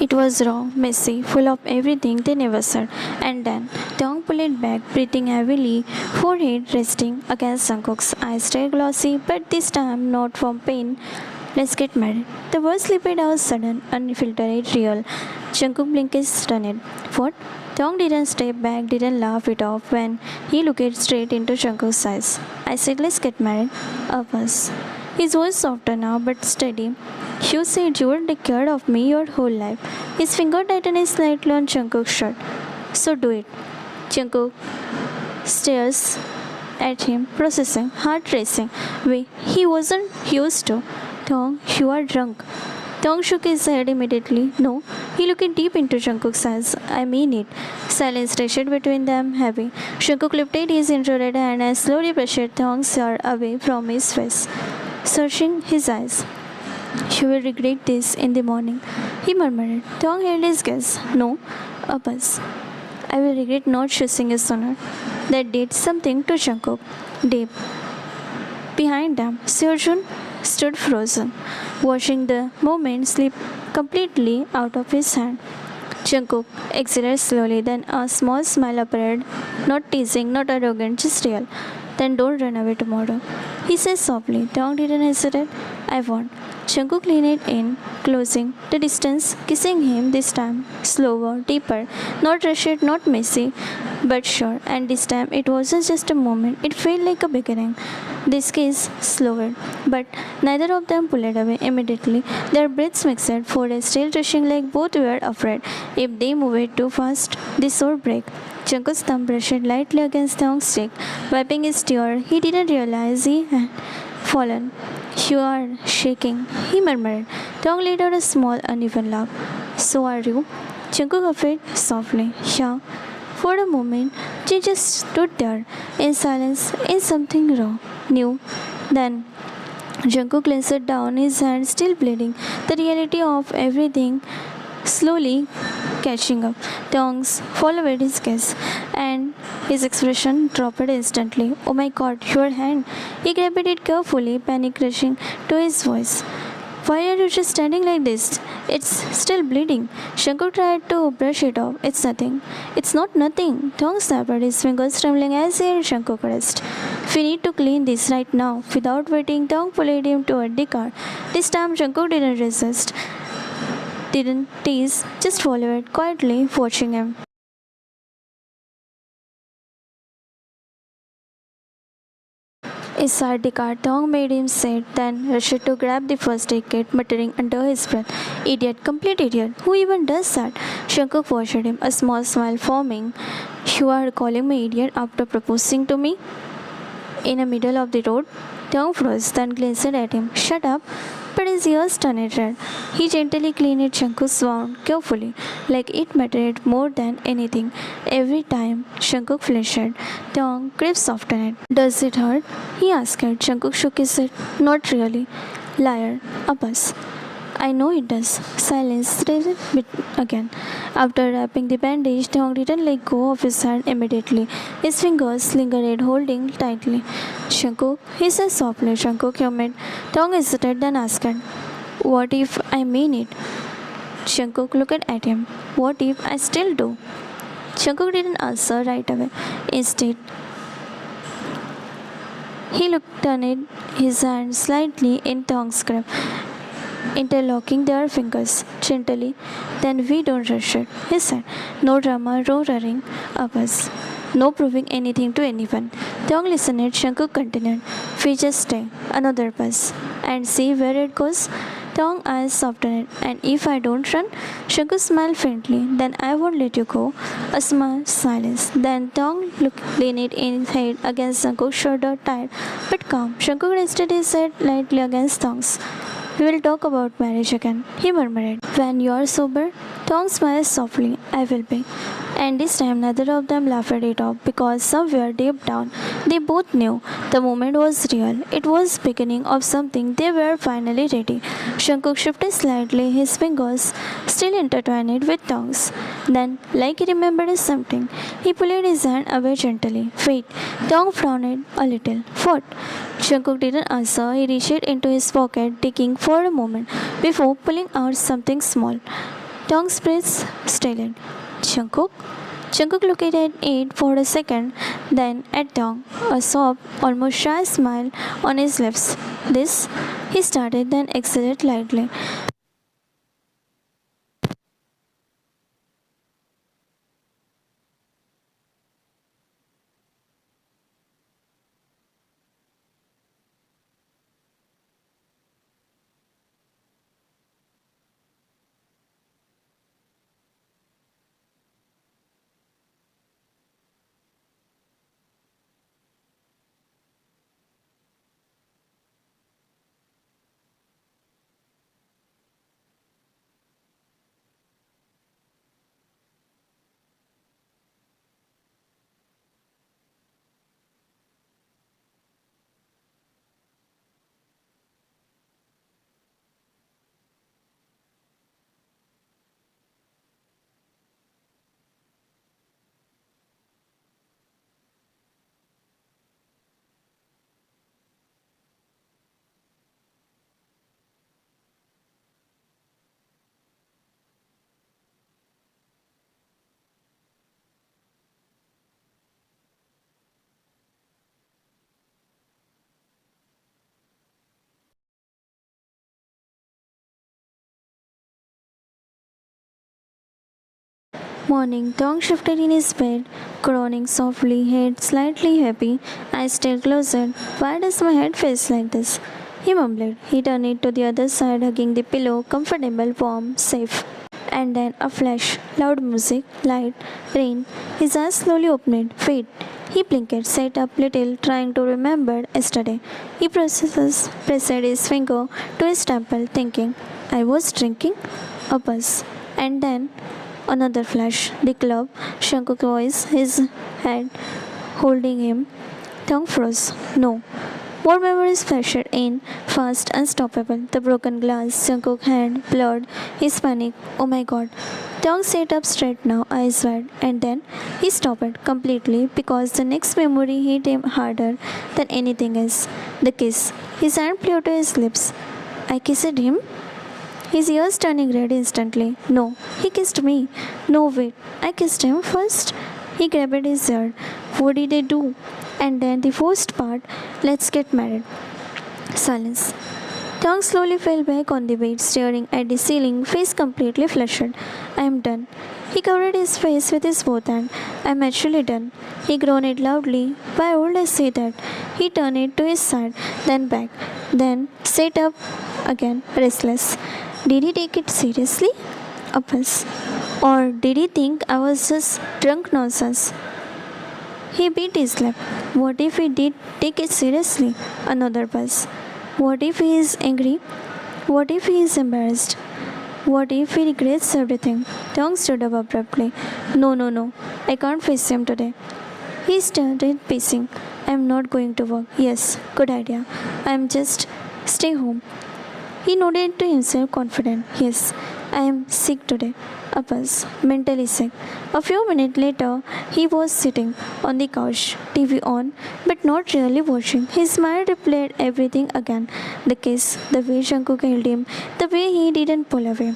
It was raw, messy, full of everything they never said. And then Tong pulled back, breathing heavily, forehead resting against Jungkook's eyes stayed glossy, but this time not from pain. Let's get married. The words slipped out sudden, unfiltered, real. Jungkook blinked stunned. What? Tong didn't step back, didn't laugh it off when he looked straight into Jungkook's eyes. I said, let's get married. Of us. His voice softer now but steady. You said you would take care of me your whole life. His finger tightened slightly on Jungkook's shirt. So do it. Jungkook stares at him, processing, heart racing. Way he wasn't used to. Tong, you are drunk. Tong shook his head immediately. No. He looked deep into Jungkook's eyes. I mean it. Silence rested between them, heavy. Jungkook lifted his injured hand and slowly brushed Tong's hair away from his face, searching his eyes. You will regret this in the morning, he murmured. Tong held his gaze. No, a buzz. I will regret not choosing you sooner. That did something to Jungkook. Deep. Behind them, Seojun stood frozen, watching the moment slip completely out of his hand. Jungkook exhaled slowly, then a small smile appeared, not teasing, not arrogant, just real. Then don't run away tomorrow, he said softly. Tong didn't hesitate. I won't. Jungkook leaned in, closing the distance, kissing him this time, slower, deeper, not rushed, not messy, but sure. And this time it wasn't just a moment, it felt like a beginning. This kiss slowed, but neither of them pulled away immediately. Their breaths mixed, foreheads still rushing like both were afraid. If they moved too fast, this would break. Jungkook's thumb brushed lightly against Tong's cheek, wiping his tear. He didn't realize he had fallen. You are shaking, he murmured. Tong let out a small, uneven laugh. So are you? Jungkook huffed softly. Yeah. For a moment, they just stood there, in silence, in something raw, new. Then, Jungkook glanced down, his hand still bleeding, the reality of everything slowly catching up. Tongs followed his gaze, and his expression dropped instantly. Oh my god, your hand! He grabbed it carefully, panic rushing to his voice. Why are you just standing like this? It's still bleeding. Jungkook tried to brush it off. It's nothing. It's not nothing. Tong snapped, his fingers trembling as he held Jungkook rest. We need to clean this right now. Without waiting, Tong pulled him toward the car. This time, Jungkook didn't resist, didn't tease, just followed quietly, watching him. Inside the car, Tong made him sit, then rushed to grab the first ticket, muttering under his breath, Idiot, complete idiot. Who even does that? Jungkook watched him, a small smile forming. You are calling me idiot after proposing to me? In the middle of the road? Tong froze, then glanced at him. Shut up. But his ears turned red. He gently cleaned Jungkook's wound carefully, like it mattered more than anything. Every time Jungkook flinched, Tong grip softened. Does it hurt? He asked. Jungkook shook his head. Not really. Liar. A bus. I know it does. Silence stayed again. After wrapping the bandage, Tong didn't let go of his hand immediately. His fingers lingered, holding tightly. Jungkook, he said softly. Jungkook hummed. Tong hesitated, then asked, What if I mean it? Jungkook looked at him. What if I still do? Jungkook didn't answer right away. Instead, he looked on it, his hand slightly in Tong's grip, interlocking their fingers gently. Then we don't rush it, he said. No drama, no running up us. No proving anything to anyone. Tong listened, Jungkook continued. We just stay, another bus, and see where it goes. Tong eyes softened, and if I don't run, Jungkook smiled faintly. Then I won't let you go. A small silence. Then Tong leaned his head against Jungkook's shoulder, tired but calm. Jungkook rested his head lightly against Tong's. We will talk about marriage again, he murmured. When you are sober? Tong smiled softly. I will be. And this time neither of them laughed it off because somewhere deep down they both knew the moment was real. It was beginning of something. They were finally ready. Jungkook shifted slightly, his fingers still intertwined with Tong's. Then, like he remembered something, he pulled his hand away gently. Wait. Tong frowned a little. What? Jungkook didn't answer. He reached into his pocket, digging for a moment before pulling out something small. Tong's breath stilled. Jungkook? Jungkook looked at it for a second, then at Tong, a soft, almost shy smile on his lips. This, he started, then exhaled lightly. Morning, Tong shifted in his bed, groaning softly, head slightly happy, eyes still closed. Why does my head feel like this? He mumbled. He turned it to the other side, hugging the pillow, comfortable, warm, safe. And then a flash, loud music, light, rain. His eyes slowly opened. Wait. He blinked, sat up little, trying to remember yesterday. He pressed his finger to his temple, thinking, I was drinking a buzz. And then another flash. The club, Shankuk voice, his head holding him. Tongue froze. No. More memories flashed in, fast, unstoppable. The broken glass, Shankuk hand, blood, his panic. Oh my god. Tongue sat up straight now, eyes wide, and then he stopped completely because the next memory hit him harder than anything else. The kiss. His hand flew to his lips. I kissed him? His ears turning red instantly. No, he kissed me. No, wait, I kissed him first. He grabbed his ear. What did I do? And then the first part, let's get married. Silence. Tongue slowly fell back on the bed, staring at the ceiling, face completely flushed. I am done. He covered his face with his both hands. I am actually done. He groaned loudly. Why would I say that? He turned it to his side, then back, then sat up again, restless. Did he take it seriously? A buzz. Or did he think I was just drunk nonsense? He beat his lip. What if he did take it seriously? Another buzz. What if he is angry? What if he is embarrassed? What if he regrets everything? Tong stood up abruptly. No, no, no. I can't face him today. He started pacing. I am not going to work. Yes, good idea. I am just stay home. He nodded to himself, confident. Yes, I am sick today. A buzz, mentally sick. A few minutes later, he was sitting on the couch, TV on, but not really watching. His smile replayed everything again. The kiss, the way Jungkook held him, the way he didn't pull away.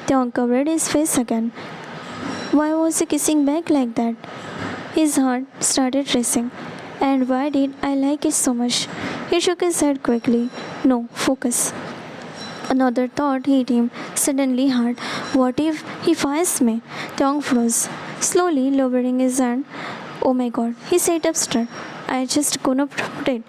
Taeyong covered his face again. Why was he kissing back like that? His heart started racing. And why did I like it so much? He shook his head quickly. No, focus. Another thought hit him suddenly hard. What if he fires me? Tong froze, slowly lowering his hand. Oh my god, he sat up straight. I just couldn't protect it.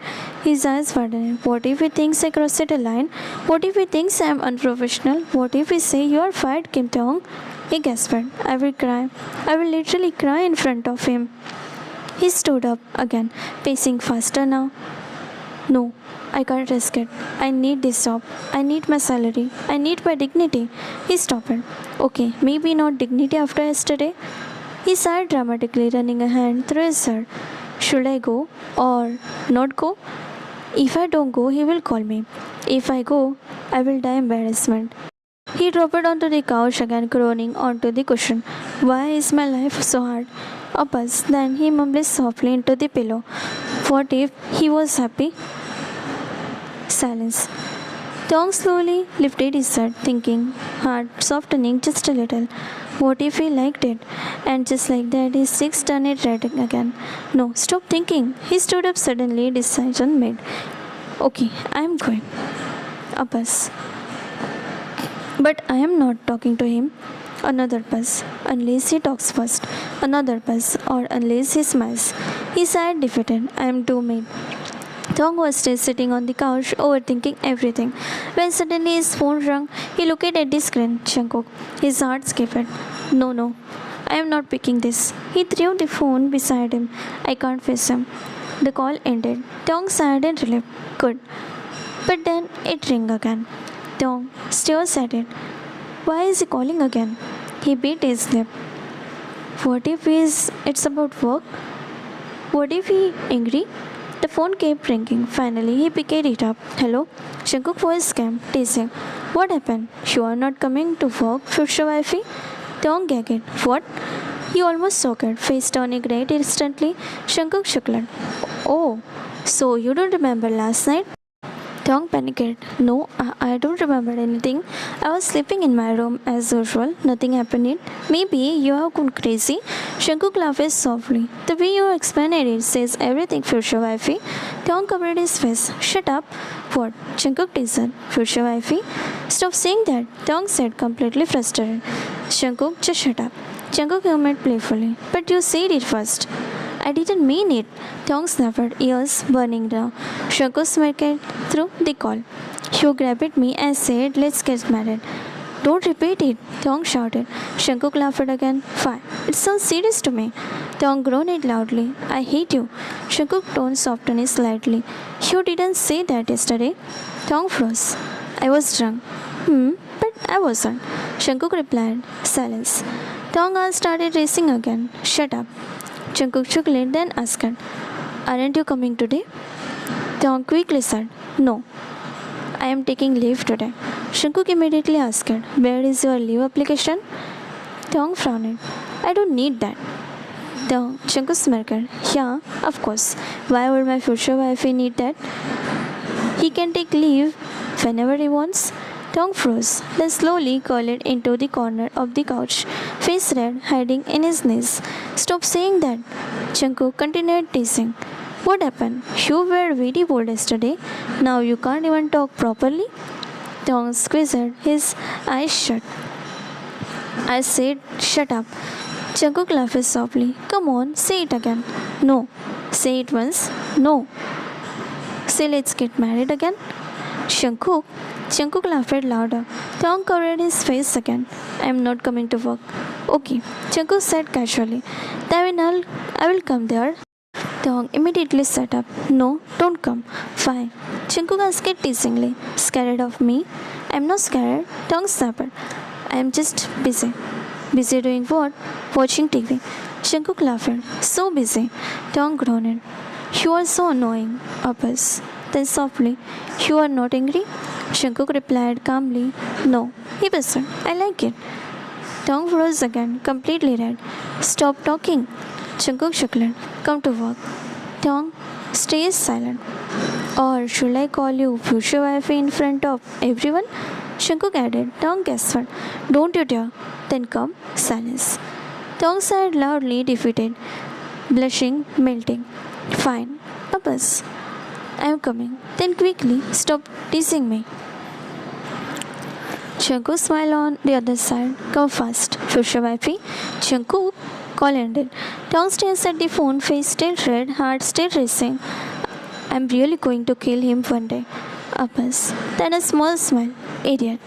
His eyes widened. What if he thinks I crossed a line? What if he thinks I am unprofessional? What if he say you are fired, Kim Tong? He gasped. I will cry. I will literally cry in front of him. He stood up again, pacing faster now. No, I can't risk it. I need this job. I need my salary. I need my dignity. He stopped. Okay, maybe not dignity after yesterday. He sighed dramatically, running a hand through his hair. Should I go or not go? If I don't go, he will call me. If I go, I will die embarrassment. He dropped onto the couch again, groaning onto the cushion. Why is my life so hard? A buzz. Then he mumbled softly into the pillow. What if he was happy? Silence. Tong slowly lifted his head, thinking, heart softening just a little. What if he liked it? And just like that, his cheeks turned red again. No, stop thinking. He stood up suddenly, decision made. Okay, I am going. A bus. But I am not talking to him. Another bus. Unless he talks first. Another bus. Or unless he smiles. He sighed defeated. I am doomed. Thong was still sitting on the couch, overthinking everything. When suddenly his phone rang, he looked at the screen. Jungkook. His heart skipped. No, no. I am not picking this. He threw the phone beside him. I can't face him. The call ended. Thong sighed and relieved. Good. But then it rang again. Thong stares at it. Why is he calling again? He bit his lip. What if it's about work? What if he angry? The phone kept ringing. Finally, he picked it up. Hello? Jungkook's voice came, teasing. What happened? You are not coming to work, future wifey? Thong gagged. What? He almost choked, face turning red instantly. Jungkook chuckled. Oh, so you don't remember last night? Thong panicked. No, I don't remember anything. I was sleeping in my room as usual. Nothing happened. Maybe you have gone crazy. Jungkook laughed softly. The way you explained it says everything, future wifey. Thong covered his face. Shut up. What? Jungkook teased. Future wifey? Stop saying that. Thong said, completely frustrated. Jungkook, just shut up. Jungkook hummed playfully. But you said it first. I didn't mean it. Thong snapped, ears burning now. Jungkook smirked through the call. You grabbed me and said, let's get married. Don't repeat it, Thong shouted. Jungkook laughed again. Fine. It sounds serious to me. Thong groaned loudly. I hate you. Jungkook's tone softened slightly. You didn't say that yesterday. Thong froze. I was drunk. But I wasn't. Jungkook replied. Silence. Thong started racing again. Shut up. Jungkook chuckled, then asked, Aren't you coming today? Thong quickly said, No. I am taking leave today. Jungkook immediately asked, Where is your leave application? Thong frowned. I don't need that. Jungkook smirked. Yeah, of course. Why would my future wife need that? He can take leave whenever he wants. Thong froze, then slowly curled into the corner of the couch, face red, hiding in his knees. Stop saying that. Jungkook continued teasing. What happened? You were very bold yesterday. Now you can't even talk properly. Thong squeezed his eyes shut. I said, shut up. Jungkook laughed softly. Come on, say it again. No. Say it once. No. Say let's get married again. Jungkook laughed louder. Thong covered his face again. I am not coming to work. Okay, Jungkook said casually. Then I will come there. Thong immediately sat up. No, don't come. Fine. Jungkook asked teasingly. Scared of me? I am not scared. Thong snapped. I am just busy. Busy doing what? Watching TV. Jungkook laughed. So busy. Thong groaned. You are so annoying. Uppers. Then softly. You are not angry? Jungkook replied calmly. No. He whispered. I like it. Thong froze again, completely red. Stop talking. Jungkook chuckled. Come to work. Thong stays silent. Or should I call you future wife in front of everyone? Jungkook added. Thong gasped. Don't you dare. Then come. Silence. Thong sighed loudly, defeated. Blushing, melting. Fine. Uppers. I am coming. Then quickly stop teasing me. Jungkook smiled on the other side. Come fast, future wifey. Jungkook, call ended. Thong stares at the phone, face still red, heart still racing. I'm really going to kill him one day. Uppers. Then a small smile. Idiot.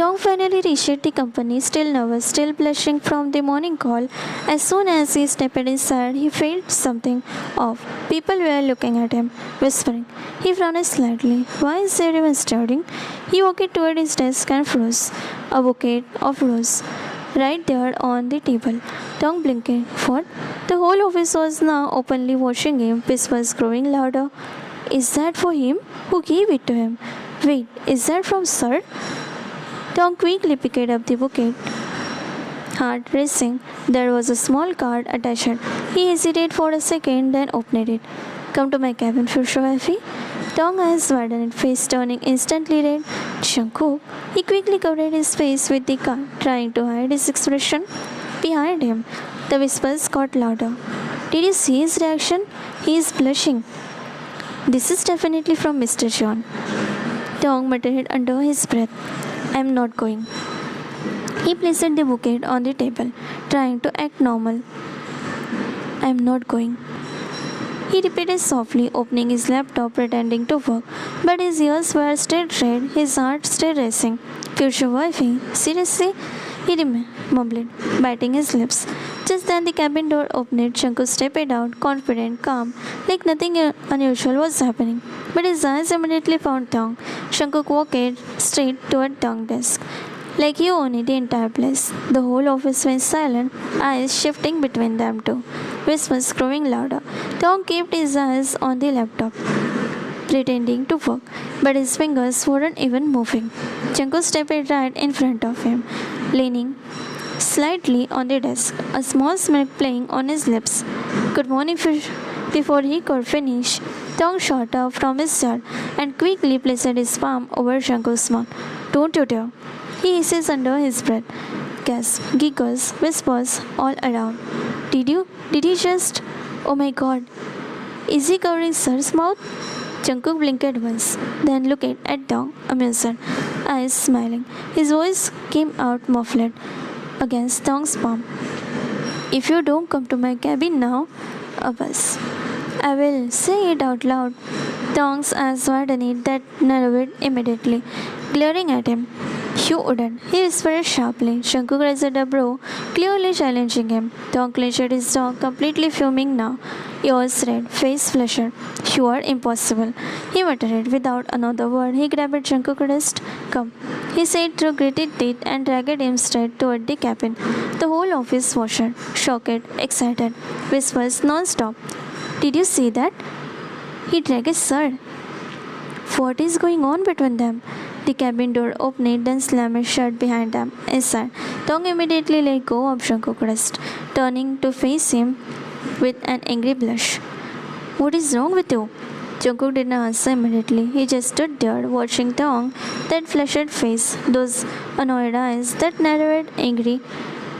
Thong finally reached the company, still nervous, still blushing from the morning call. As soon as he stepped inside, he felt something off. People were looking at him, whispering. He frowned slightly. Why is everyone staring? He walked toward his desk and froze. A bouquet of roses right there on the table. Thong blinked. What? The whole office was now openly watching him. Whispers growing louder. Is that for him? Who gave it to him? Wait, is that from Sir? Thong quickly picked up the bouquet. heart racing. There was a small card attached. He hesitated for a second, then opened it. Come to my cabin, future wifey. Tong eyes widened, face turning instantly red. Jungkook. He quickly covered his face with the card, trying to hide his expression. Behind him, the whispers got louder. Did you see his reaction? He is blushing. This is definitely from Mr. John. Tong muttered it under his breath. I am not going. He placed the bouquet on the table, trying to act normal. I am not going. He repeated softly, opening his laptop, pretending to work. But his ears were still red, his heart still racing. Future wifey, seriously? He mumbled, biting his lips. Just then the cabin door opened. Jungkook stepped out, confident, calm, like nothing unusual was happening. But his eyes immediately found Tong. Jungkook walked straight toward Tong's desk. Like he owned the entire place. The whole office went silent, eyes shifting between them two. Whispers growing louder. Tong kept his eyes on the laptop, pretending to work, but his fingers weren't even moving. Jungkook stepped right in front of him, leaning slightly on the desk, a small smirk playing on his lips. Good morning, fish. Before he could finish, Tong shot up from his chair and quickly placed his palm over Jungkook's mouth. Don't you dare. He hisses under his breath. Gasp, giggles, whispers all around. Did he just? Oh my god. Is he covering Sir's mouth? Jungkook blinked once, then looked at Tong, amused, eyes smiling. His voice came out muffled against Tong's palm. If you don't come to my cabin now, Abbas. I will say it out loud. Tong's eyes widened, that narrowed immediately, glaring at him. You wouldn't, he whispered sharply. Jungkook raised a brow, clearly challenging him. Tong clenched his jaw, completely fuming now. Ears red, face flushed. You are impossible. He muttered without another word. He grabbed Jungkook's wrist. Come, he said through gritted teeth and dragged him straight toward the cabin. The whole office watched, shocked, excited, whispers non-stop. Did you see that? He dragged Sir. What is going on between them? The cabin door opened, then slammed shut behind them. Inside, Tong immediately let go of Jungkook's wrist, turning to face him with an angry blush. What is wrong with you? Jungkook did not answer immediately. He just stood there, watching Tong, that flushed face, those annoyed eyes, that narrowed, angry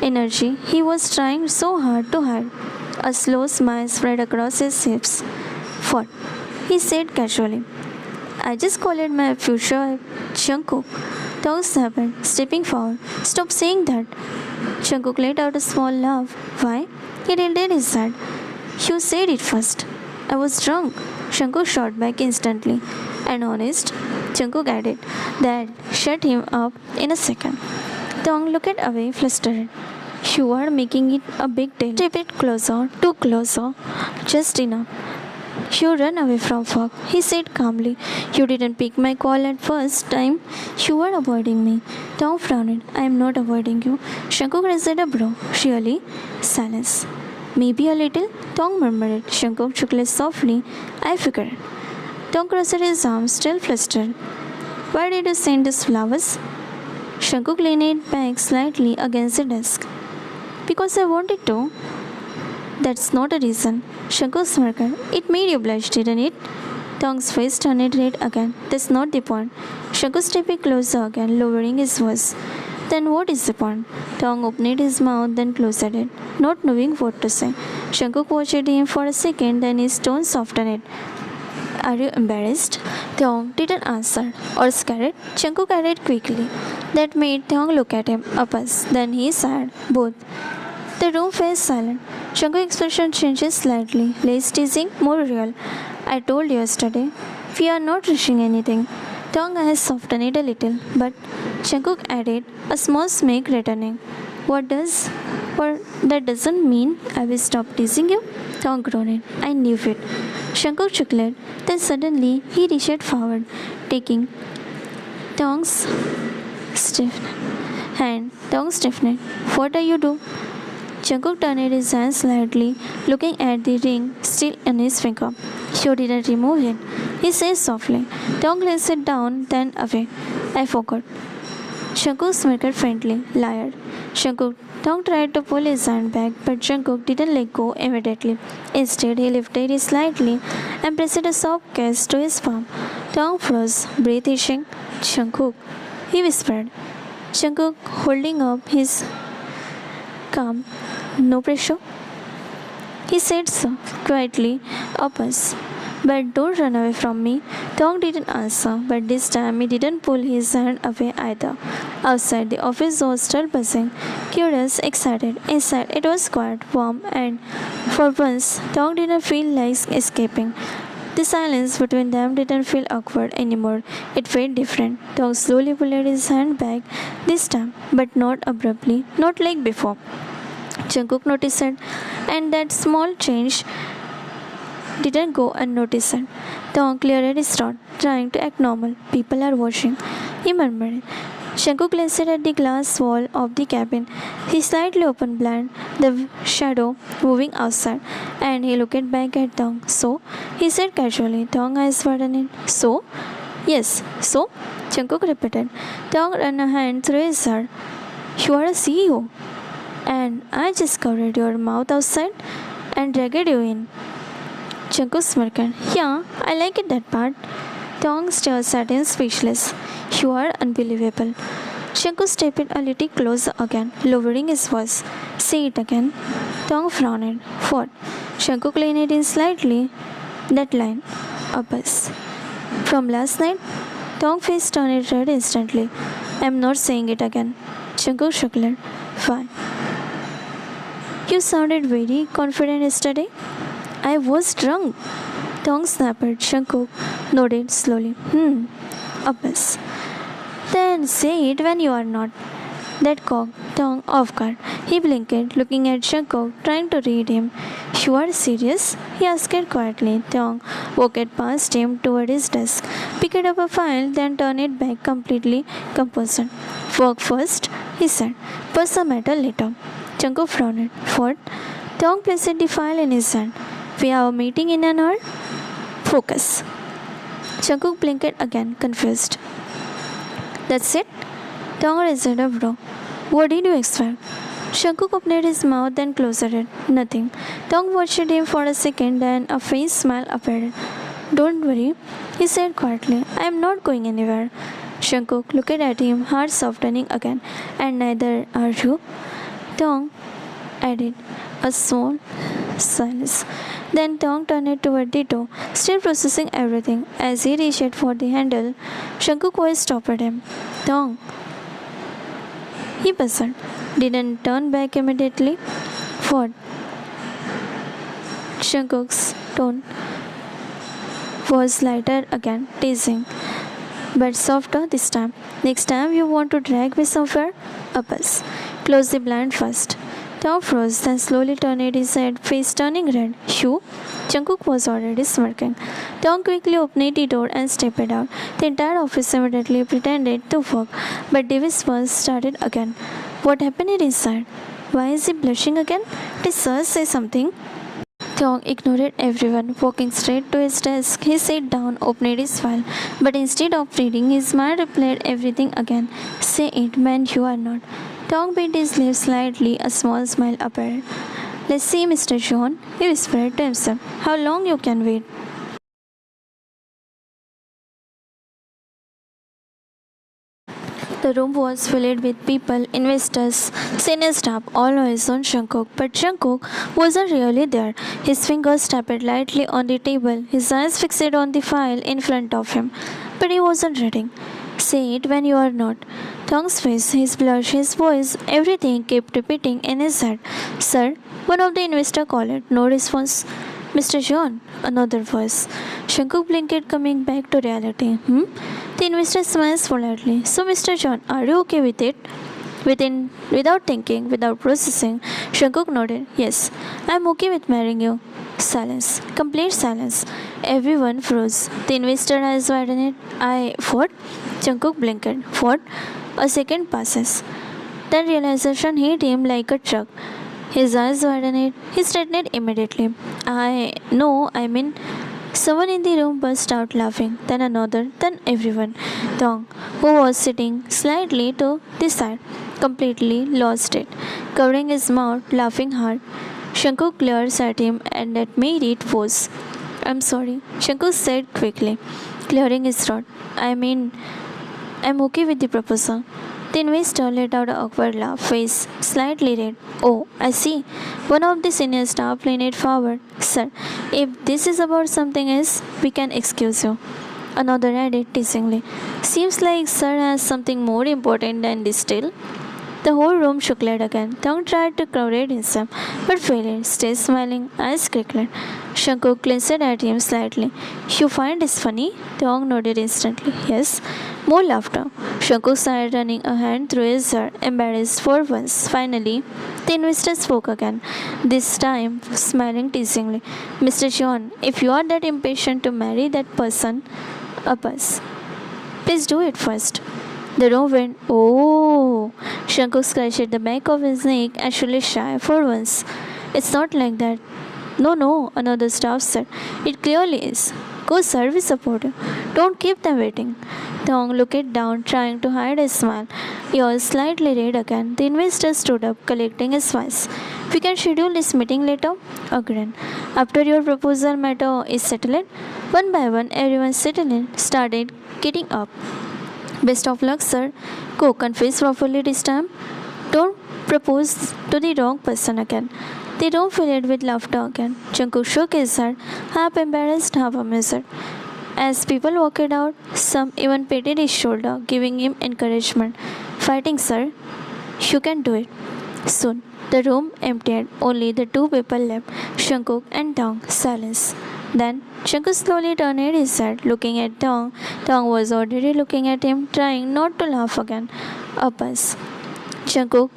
energy he was trying so hard to hide. A slow smile spread across his lips. What? He said casually. I just called it my future Jungkook. Tong snapped, stepping forward. Stop saying that. Jungkook let out a small laugh. Why? He tilted his head. You said it first. I was drunk. Jungkook shot back instantly. And honest, Jungkook added. That shut him up in a second. Tong looked away, flustered. You are making it a big deal. Step it closer, too closer. Just enough. You run away from work, he said calmly. You didn't pick my call at first time. You were avoiding me. Tong frowned. I am not avoiding you. Jungkook raised a brow. Really? Silence. Maybe a little? Tong murmured. Jungkook chuckled softly. I figured. Tong crossed his arms, still flustered. Why did you send these flowers? Jungkook leaned back slightly against the desk. Because I wanted to. That's not a reason. Jungkook smirked. It made you blush, didn't it? Tong's face turned red again. That's not the point. Jungkook stepped closer again, lowering his voice. Then what is the point? Tong opened his mouth, then closed it, not knowing what to say. Jungkook watched him for a second, then his tone softened. Are you embarrassed? Tong didn't answer. Or scared? Jungkook added quickly. That made Tong look at him, Abbas. Then he sighed. Both. The room fell silent. Jungkook's expression changes slightly, less teasing, more real. I told you yesterday, we are not rushing anything. Tong eyes softened a little, but Jungkook added, a small smirk returning. What that doesn't mean I will stop teasing you? Tong groaned. I knew it. Jungkook chuckled. Then suddenly he reached forward, taking Tong's stiff hand. Tong stiffened. What are you doing? Jungkook turned his hand slightly, looking at the ring still in his finger. You didn't remove it, he said softly. Tong glanced down, then away. I forgot. Shankuk smirked faintly. Liar. Shankuk. Tong tried to pull his hand back, but Shankuk didn't let go immediately. Instead, he lifted it slightly and pressed a soft kiss to his palm. Tong froze, breath itching. Shankuk, he whispered. Shankuk holding up his calm. No pressure. He said so, quietly, us. But don't run away from me. Tong didn't answer, but this time he didn't pull his hand away either. Outside, the office was still buzzing, curious, excited. Inside, it was quiet, warm, and for once, Tong didn't feel like escaping. The silence between them didn't feel awkward anymore. It felt different. Tong slowly pulled his hand back this time, but not abruptly, not like before. Jungkook noticed it, and that small change didn't go unnoticed. Tong cleared his throat, trying to act normal. People are watching, he murmured. Jungkook glanced at the glass wall of the cabin. He slightly opened blind, the shadow moving outside, and he looked back at Tong. So, he said casually. Tong eyes widened. So? Yes, so? Jungkook repeated. Tong ran a hand through his hair. You are a CEO. And I just covered your mouth outside and dragged you in. Jungkook smirked. Yeah, I like it that part. Tong stared at him speechless. You are unbelievable. Jungkook stepped a little closer again, lowering his voice. Say it again. Tong frowned. What? Jungkook leaned in slightly. That line. A buzz. From last night? Tong's face turned red instantly. I'm not saying it again. Jungkook chuckled. Why? You sounded very confident yesterday. I was drunk. Tong snapped. Jungkook nodded slowly. A buzz. Then say it when you are not. That caught Tong off guard. He blinked, looking at Jungkook, trying to read him. You are serious? He asked quietly. Tong walked past him toward his desk, picked up a file, then turned it back completely composed. Work first, he said. Personal matter later. Jungkook frowned. What? Tong placed the file in his hand. We have a meeting in an hour. Focus. Jungkook blinked again, confused. That's it? Tong raised a brow. What did you expect? Jungkook opened his mouth and closed it. Nothing. Tong watched him for a second, then a faint smile appeared. Don't worry, he said quietly. I am not going anywhere. Jungkook looked at him, heart softening again. And neither are you. Tong added a small silence. Then Tong turned toward the door, still processing everything. As he reached for the handle, Jungkook's voice stopped him. Tong. He buzzed. Didn't turn back immediately. What? Jungkook's tone was lighter again, teasing, but softer this time. Next time you want to drag me somewhere, a bus. Close the blind first. Tong froze, then slowly turned his head, face turning red. You? Jungkook was already smirking. Tong quickly opened the door and stepped out. The entire office immediately pretended to work, but Davis was started again. What happened inside? Why is he blushing again? Did Sir say something? Tong ignored everyone, walking straight to his desk. He sat down, opened his file, but instead of reading, his mind replayed everything again. Say it, man, you are not. Tong bit his lips slightly, a small smile appeared. Let's see, Mr. John, he whispered to himself. How long you can wait? The room was filled with people, investors, senior staff, all eyes on Jungkook. But Jungkook wasn't really there. His fingers tapped lightly on the table, his eyes fixed on the file in front of him. But he wasn't reading. Say it when you are not. Tong's face, his blush, his voice, everything kept repeating in his head. Sir, one of the investors called. No response. Mr. John, another voice. Jungkook blinked, coming back to reality. The investor smiles politely. So, Mr. John, are you okay with it? Without thinking, without processing, Jungkook nodded. Yes, I'm okay with marrying you. Silence. Complete silence. Everyone froze. The investor eyes widened. What? Jungkook blinked. What? A second passes. Then realization hit him like a truck. His eyes widened. He straightened immediately. I mean, Someone in the room burst out laughing, then another, then everyone. Dong, who was sitting slightly to the side, completely lost it, covering his mouth, laughing hard. Shankuk glares at him and that made it worse. I'm sorry, Shankuk said quickly, clearing his throat. I'm okay with the proposal. The investor let out an awkward laugh, face slightly red. Oh, I see. One of the senior staff leaned forward. Sir, if this is about something else, we can excuse you. Another added teasingly. Seems like sir has something more important than this still. The whole room shook again. Thong tried to correct himself, but failed. Stay smiling, eyes crackled. Shankuk glanced at him slightly. You find this funny? Thong nodded instantly. Yes. More laughter. Shankuk started running a hand through his hair, embarrassed for once. Finally, the investor spoke again, this time smiling teasingly. Mr. John, if you are that impatient to marry that person, up us. Please do it first. The room went, oh. Shankuk scratched the back of his neck, actually shy for once. It's not like that. No, another staff said. It clearly is. Go service supporter. Don't keep them waiting. Thong looked down, trying to hide his smile. Ears slightly red again. The investor stood up, collecting his voice. We can schedule this meeting later. Agreed. After your proposal matter is settled, one by one, everyone started getting up. Best of luck, sir. Go confess properly this time. Don't propose to the wrong person again. The room filled with laughter again. Jungkook shook his head, half embarrassed, half amused. As people walked out, some even patted his shoulder, giving him encouragement. Fighting, sir. You can do it. Soon, the room emptied. Only the two people left, Jungkook and Dong. Silence. Then, Jungkook slowly turned his head, looking at Dong. Dong was already looking at him, trying not to laugh again. A buzz. Jungkook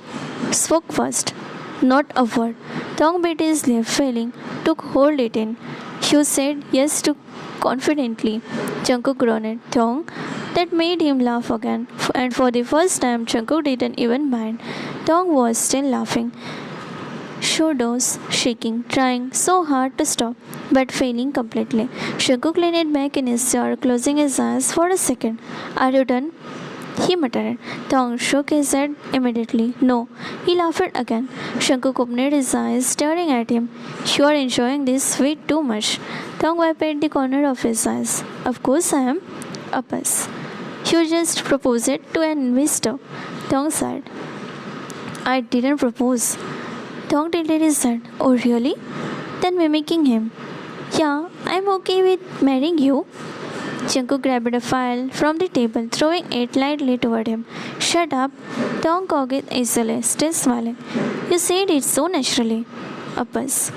spoke first. Not a word. Dong bit his lip, failing to hold it in. Hugh said yes too confidently. Jungkook groaned. Dong. That made him laugh again, and for the first time, Jungkook didn't even mind. Dong was still laughing. Shoulders shaking, trying so hard to stop, but failing completely. Jungkook leaned back in his chair, closing his eyes for a second. Are you done? He muttered. Thong shook his head immediately. No. He laughed again. Jungkook opened his eyes, staring at him. You are enjoying this way too much. Thong wiped at the corner of his eyes. Of course I am. Uppers. You just proposed it to an investor. Thong sighed. I didn't propose. Thong tilted his head. Oh really? Then mimicking him. Yeah, I'm okay with marrying you. Jungkook grabbed a file from the table, throwing it lightly toward him. Shut up. Thong coughed easily, still smiling. You said it so naturally. A buzz.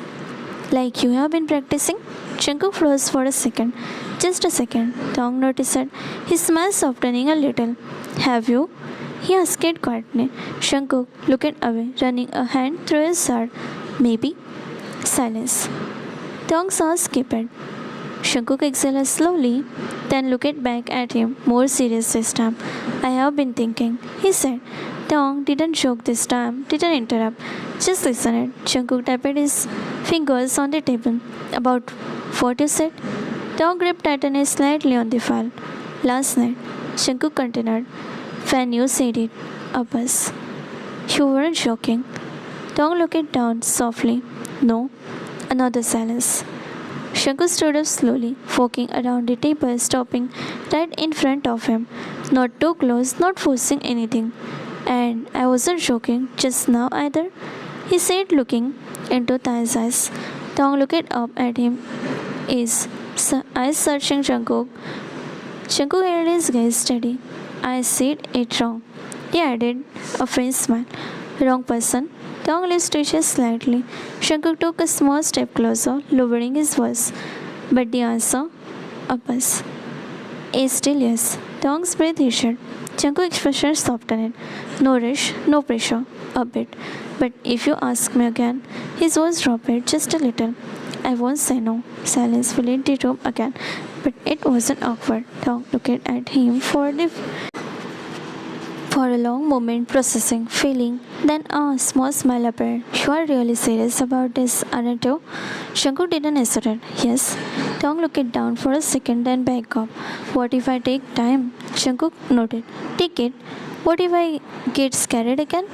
Like you have been practicing? Jungkook froze for a second. Just a second. Thong noticed his smile softening a little. Have you? He asked quietly. Jungkook looked away, running a hand through his hair. Maybe. Silence. Thong saw skipped. Jungkook exhaled slowly, then looked back at him, more serious this time. I have been thinking, he said. Thong didn't joke this time, didn't interrupt. Just listened. Jungkook tapped his fingers on the table. About what you said? Thong gripped tightened slightly on the file. Last night, Jungkook continued. When you said it, Abbas. You weren't joking. Thong looked down softly. No. Another silence. Jungkook stood up slowly, walking around the table, stopping right in front of him. Not too close, not forcing anything. And I wasn't joking just now either, he said, looking into Tai's eyes. Thong looked up at him, his eyes searching Jungkook. Jungkook held his gaze steady. I said it wrong, he added, a faint smile. Wrong person. Thong lips twitched slightly. Jungkook took a small step closer, lowering his voice. But the answer? Abbas. A still yes. Thong's breath hished. Jungkook's expression softened. No rush, no pressure. A bit. But if you ask me again, his voice dropped just a little. I won't say no. Silence filled the room again. But it wasn't awkward. Thong looked at him For a long moment, processing, feeling, then a small smile appeared. You are really serious about this, aren't you? Shankar didn't hesitate. Yes. Tong looked down for a second, then back up. What if I take time? Shankar nodded. Take it. What if I get scared again?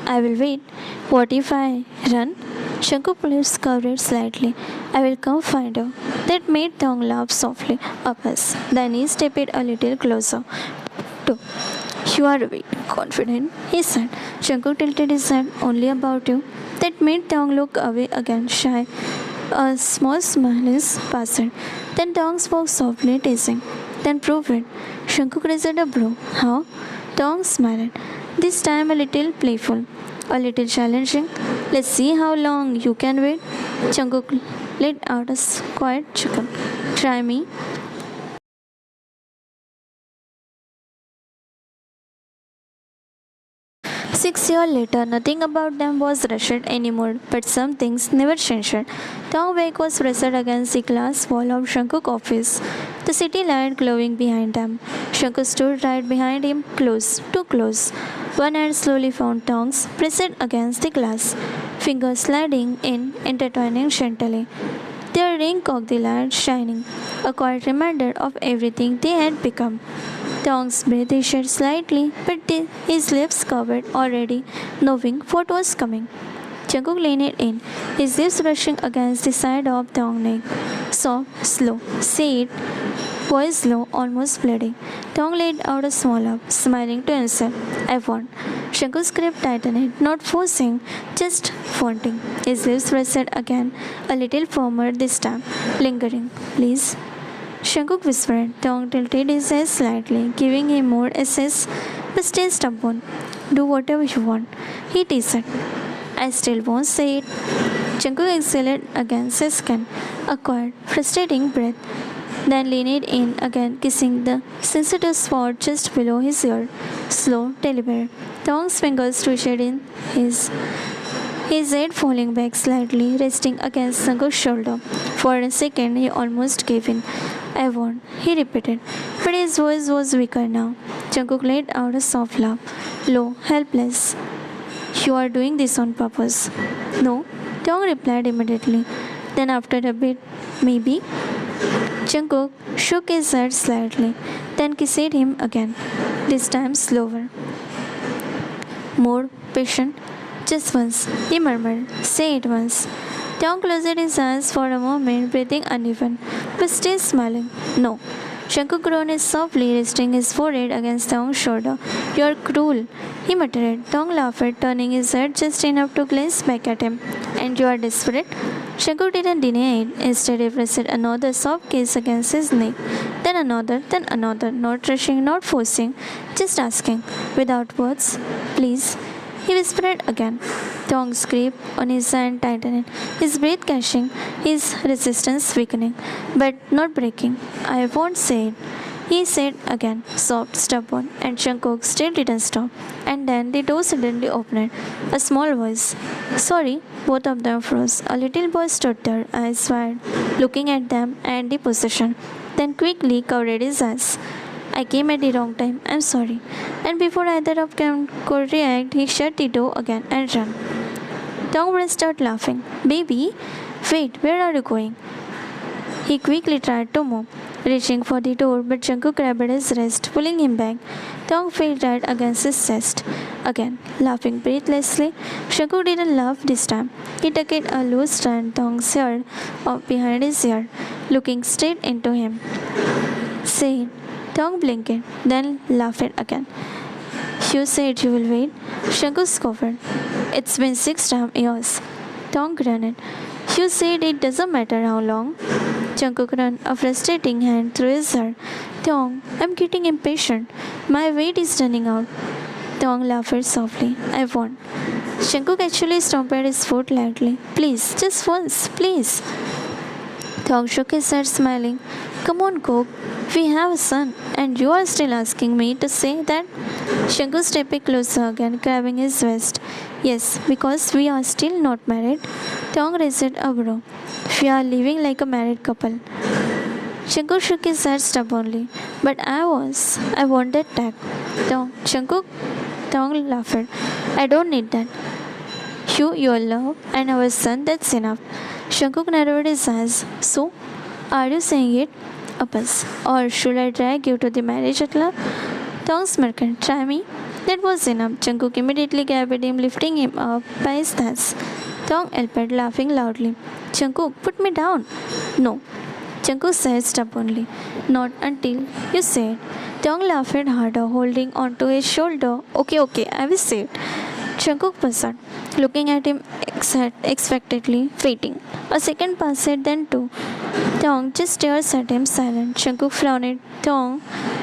I will wait. What if I run? Shankar lips covered slightly. I will come find you. That made Tong laugh softly up us. Then he stepped a little closer. Too. You are very confident, he said. Shankar tilted his head only about you. That made Tong look away again, shy. A small smile is passed. Then Tong spoke softly, teasing. Then prove it. Shankar raised a brow. How? Tong smiled. This time a little playful, a little challenging. Let's see how long you can wait. Shankar let out a quiet chuckle. Try me. 6 years later, nothing about them was rushed anymore, but some things never changed. Tong Wake was pressed against the glass wall of Shankuk's office, the city light glowing behind them. Shankuk stood right behind him, close, too close. One hand slowly found Tong's, pressed against the glass, fingers sliding in, intertwining gently. Their ring caught the light shining, a quiet reminder of everything they had become. Tong's breath issued slightly, but his lips covered already, knowing what was coming. Jungkook leaned in, his lips brushing against the side of Tong's neck. Soft, slow, say it, voice low, almost pleading. Tong let out a small laugh, smiling to himself. I want. Jungkook's grip tightened, not forcing, just wanting. His lips pressed again, a little firmer this time, lingering. Please. Shankuk whispered. Tong tilted his head slightly, giving him more access, but stay stubborn. Do whatever you want. He teased. I still won't say it. Shankuk exhaled against his skin, a quiet, frustrating breath, then leaned in again, kissing the sensitive spot just below his ear. Slow, deliberate. Tong's fingers twitched in his head falling back slightly, resting against Shankuk's shoulder. For a second, he almost gave in. I won't, he repeated, but his voice was weaker now. Jungkook let out a soft laugh, low, helpless. You are doing this on purpose. No, Tong replied immediately. Then after a bit, maybe. Jungkook shook his head slightly, then kissed him again, this time slower. More patient. Just once, he murmured. Say it once. Tong closed his eyes for a moment, breathing uneven, but still smiling. No. Shankuk groaned softly, resting his forehead against Tong's shoulder. You are cruel, he muttered. Tong laughed, turning his head just enough to glance back at him. And you are desperate? Shankuk didn't deny it. Instead, he pressed another soft kiss against his neck. Then another, not rushing, not forcing, just asking, without words, please. He whispered again. Tong's grip on his hand tightened, his breath catching, his resistance weakening, but not breaking. I won't say it. He said again, soft, stubborn, and Shankuk still didn't stop. And then the door suddenly opened. A small voice. Sorry, both of them froze. A little boy stood there, eyes wide, looking at them and the possession. Then quickly covered his eyes. I came at the wrong time. I'm sorry. And before either of them could react, he shut the door again and ran. Tong burst out laughing. Baby, wait, where are you going? He quickly tried to move, reaching for the door, but Jungkook grabbed his wrist, pulling him back. Tong fell right against his chest. Again, laughing breathlessly. Jungkook didn't laugh this time. He tucked a loose strand Tong's hair up behind his ear, looking straight into him. Say it. Tong blinked, then laughed again. You said you will wait. Shankuk scoffed. It's been 6 damn years. Tong grinned. You said it doesn't matter how long. Jungkook ran a frustrating hand through his hair. Tong, I'm getting impatient. My weight is running out. Tong laughed softly. I won't. Jungkook actually stomped his foot lightly. Please, just once, please. Tong shook his head, smiling. Come on, Cook. We have a son, and you are still asking me to say that? Shankuk stepped closer again, grabbing his waist. Yes, because we are still not married. Tong raised a brow. We are living like a married couple. Jungkook shook his head stubbornly. But I want that tag. Jungkook laughed. I don't need that. Your love, and our son, that's enough. Jungkook narrowed his eyes. So, are you saying it? Uppus. Or should I drag you to the marriage at love? Tong smirked. Try me. That was enough. Jungkook immediately grabbed him, lifting him up by his thighs. Tong yelped, laughing loudly. Jungkook, put me down. No. Jungkook said stubbornly. Not until you say it. Tong laughed harder, holding onto his shoulder. Okay, I will say it. Jungkook buzzed, looking at him expectantly, waiting. A second passed, then two. Tong just stares at him silent. Jungkook frowned. Tong.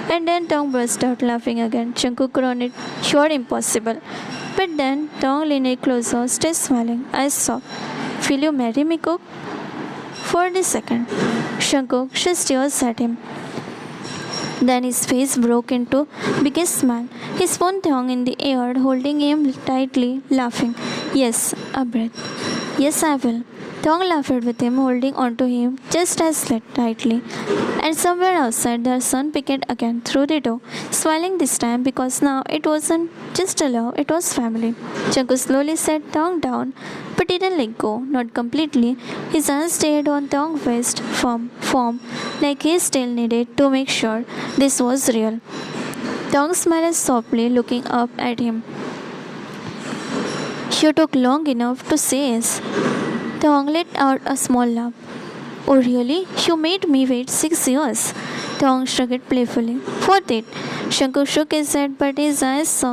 And then Tong burst out laughing again. Jungkook groaned. You're impossible. But then Tong leaned closer, still smiling. I sobbed. Will you marry me, Cook? For the second. Jungkook just stares at him. Then his face broke into biggest smile. He spun Tong in the air, holding him tightly, laughing. Yes, a breath. Yes, I will. Tong laughed with him, holding onto him just as tightly. And somewhere outside, their son peeked again through the door, smiling this time because now it wasn't just a love, it was family. Jungkook slowly set Tong down, but didn't let go, not completely. His hands stayed on Tong's waist, form, like he still needed to make sure this was real. Tong smiled softly, looking up at him. You took long enough to say yes. Tong let out a small laugh. Oh really? You made me wait 6 years. Tong shrugged playfully. Worth it. Jungkook shook his head, but his eyes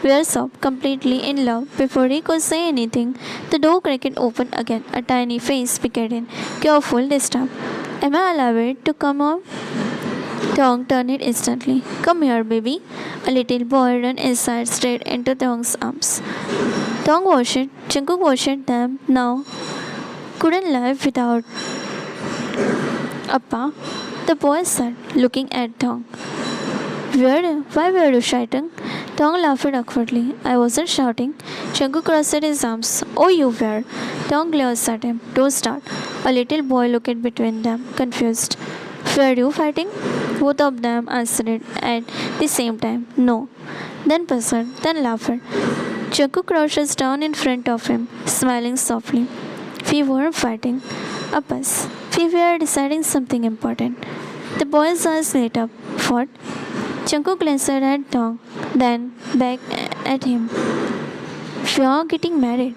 were soft, completely in love. Before he could say anything, the door cracked open again. A tiny face peeked in. Careful this time. Am I allowed to come on? Tong turned it instantly. Come here, baby. A little boy ran inside straight into Tong's arms. Tong watched. Jungkook watched them now. Couldn't live without Appa, the boy said, looking at Tong. Why were you shouting? Tong laughed awkwardly. I wasn't shouting. Jungkook crossed his arms. Oh, you were. Tong glared at him. Don't start. A little boy looked between them, confused. Were you fighting? Both of them answered at the same time. No. Then puzzled, then laughed. Jungkook crouches down in front of him, smiling softly. We weren't fighting. Uppus. We were deciding something important. The boy's eyes lit up. What? Jungkook glanced at Tong, then back at him. We are getting married.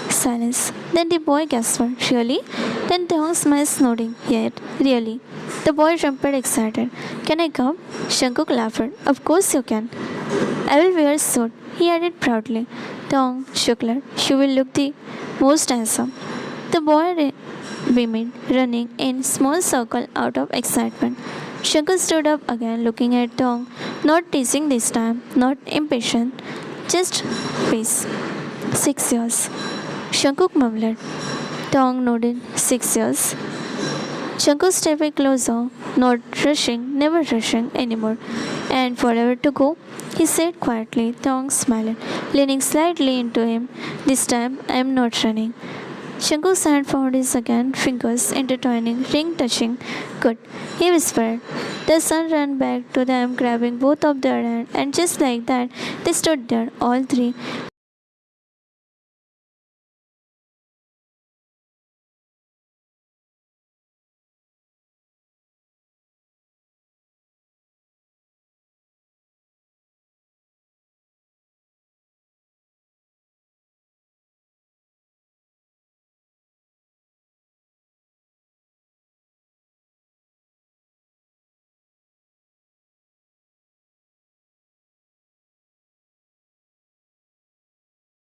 Silence. Then the boy gasped. Really? Then Tong smiled, nodding. Yet, really. The boy jumped excited. Can I come? Jungkook laughed. Of course you can. I will wear a suit, he added proudly. Tong chuckled. You will look the most handsome. The boy beamed, running in small circle out of excitement. Jungkook stood up again, looking at Tong, not teasing this time, not impatient, just peace. 6 years. Jungkook mumbled. Tong nodded. 6 years. Jungkook stepped closer, not rushing, never rushing anymore. And forever to go, he said quietly. Tong smiled, leaning slightly into him. This time, I am not running. Jungkook's hand found his again, fingers intertwining, ring touching. Good, he whispered. The son ran back to them, grabbing both of their hands, and just like that, they stood there, all three,